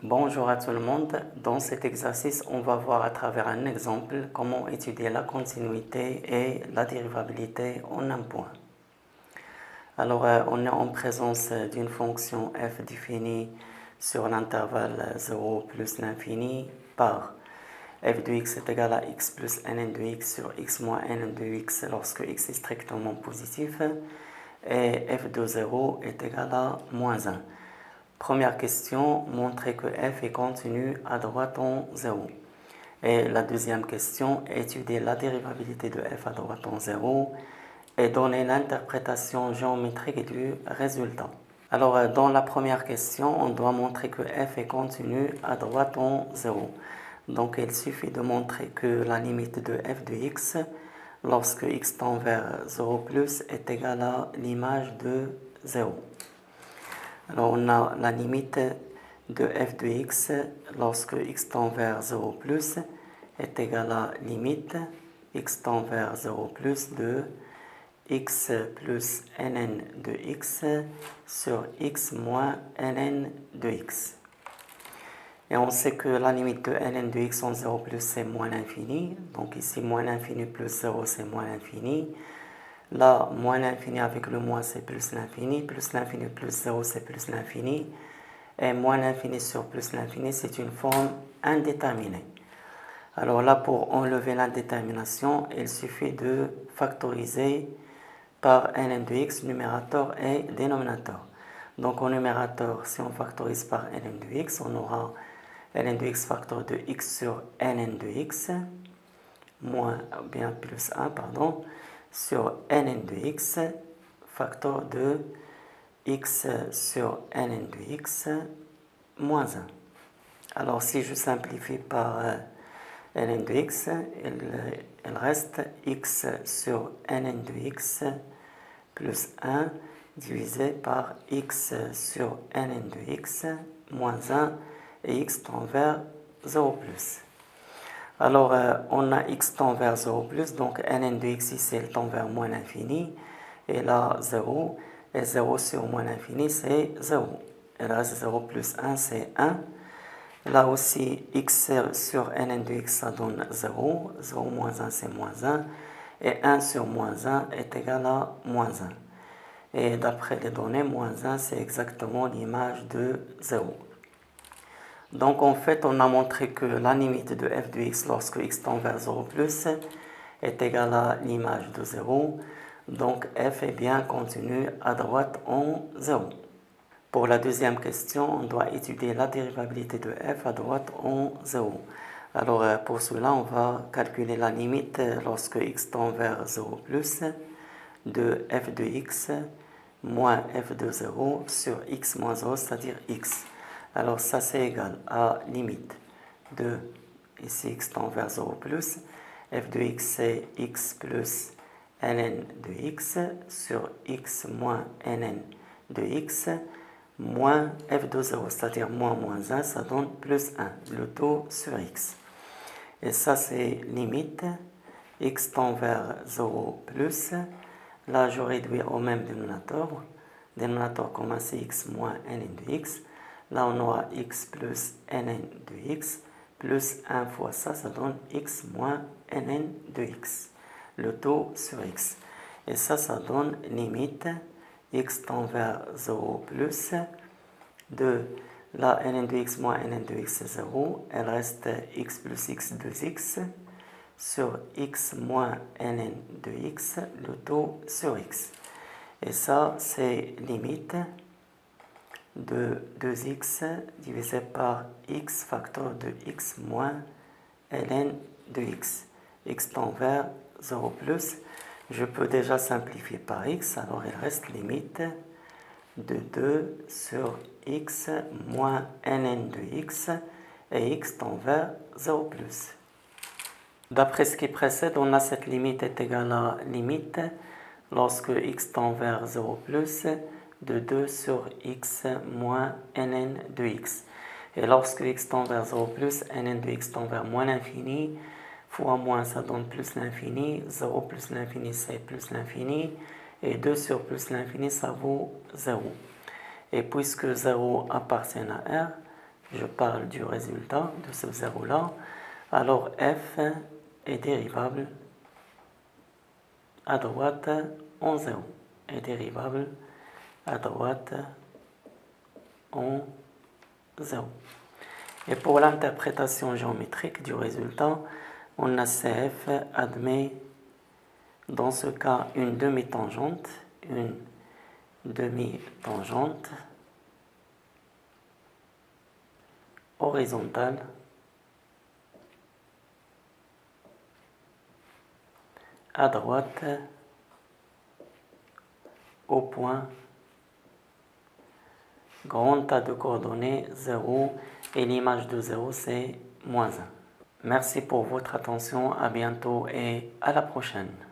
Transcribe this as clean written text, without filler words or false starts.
Bonjour à tout le monde. Dans cet exercice, on va voir à travers un exemple comment étudier la continuité et la dérivabilité en un point. Alors, on est en présence d'une fonction f définie sur l'intervalle 0 plus l'infini par f de x est égal à x plus ln de x sur x moins ln de x lorsque x est strictement positif et f de 0 est égal à moins 1. Première question, montrer que f est continu à droite en 0. Et la deuxième question, étudier la dérivabilité de f à droite en 0 et donner l'interprétation géométrique du résultat. Alors, dans la première question, on doit montrer que f est continu à droite en 0. Donc, il suffit de montrer que la limite de f de x, lorsque x tend vers 0 plus, est égale à l'image de 0. Alors, on a la limite de f de x lorsque x tend vers 0 plus est égale à limite x tend vers 0 plus de x plus ln de x sur x moins ln de x. Et on sait que la limite de ln de x en 0 plus c'est moins l'infini. Donc ici, moins l'infini plus 0 c'est moins l'infini. Là, moins l'infini avec le moins, c'est plus l'infini plus 0, c'est plus l'infini. Et moins l'infini sur plus l'infini, c'est une forme indéterminée. Alors là, pour enlever l'indétermination, il suffit de factoriser par ln de x, numérateur et dénominateur. Donc au numérateur, si on factorise par ln de x, on aura ln de x facteur de x sur ln de x, moins, bien plus 1, pardon, sur ln de x, facteur de x sur ln de x, moins 1. Alors, si je simplifie par ln de x, il reste x sur ln de x plus 1 divisé par x sur ln de x moins 1 et x tend vers 0 plus. Alors, on a x tend vers 0 plus, donc ln de x ici, elle tend vers moins l'infini. Et là, 0. Et 0 sur moins l'infini, c'est 0. Et là, 0 plus 1, c'est 1. Là aussi, x sur ln de x, ça donne 0. 0 moins 1, c'est moins 1. Et 1 sur moins 1 est égal à moins 1. Et d'après les données, moins 1, c'est exactement l'image de 0. Donc en fait, on a montré que la limite de f de x lorsque x tend vers 0 plus est égale à l'image de 0. Donc f est bien continu à droite en 0. Pour la deuxième question, on doit étudier la dérivabilité de f à droite en 0. Alors pour cela, on va calculer la limite lorsque x tend vers 0 plus de f de x moins f de 0 sur x moins 0, c'est-à-dire x. Alors ça c'est égal à limite de, ici x tend vers 0 plus, f de x c'est x plus ln de x sur x moins ln de x moins f de 0, c'est-à-dire moins 1, ça donne plus 1, le taux sur x. Et ça c'est limite x tend vers 0 plus, là je réduis au même dénominateur commun c'est x moins ln de x. Là, on aura x plus ln de x plus 1 fois ça, ça donne x moins ln de x, le taux sur x. Et ça donne limite x tend vers 0 plus de la ln de x moins ln de x, c'est 0. Elle reste x plus x 2x sur x moins ln de x, le taux sur x. Et ça, c'est limite de 2x divisé par x facteur de x moins ln de x. X tend vers 0 plus. Je peux déjà simplifier par x, alors il reste limite de 2 sur x moins ln de x et x tend vers 0 plus. D'après ce qui précède, on a cette limite est égale à limite lorsque x tend vers 0 plus de 2 sur x moins ln de x. Et lorsque x tend vers 0 plus, ln de x tend vers moins l'infini, fois moins ça donne plus l'infini, 0 plus l'infini c'est plus l'infini, et 2 sur plus l'infini ça vaut 0. Et puisque 0 appartient à R, je parle du résultat de ce 0-là, alors f est dérivable à droite en 0, est dérivable à droite en 0. Et pour l'interprétation géométrique du résultat, on a CF admet dans ce cas une demi-tangente horizontale à droite au point grand A de coordonnées 0 et l'image de 0 c'est -1. Merci pour votre attention, à bientôt et à la prochaine.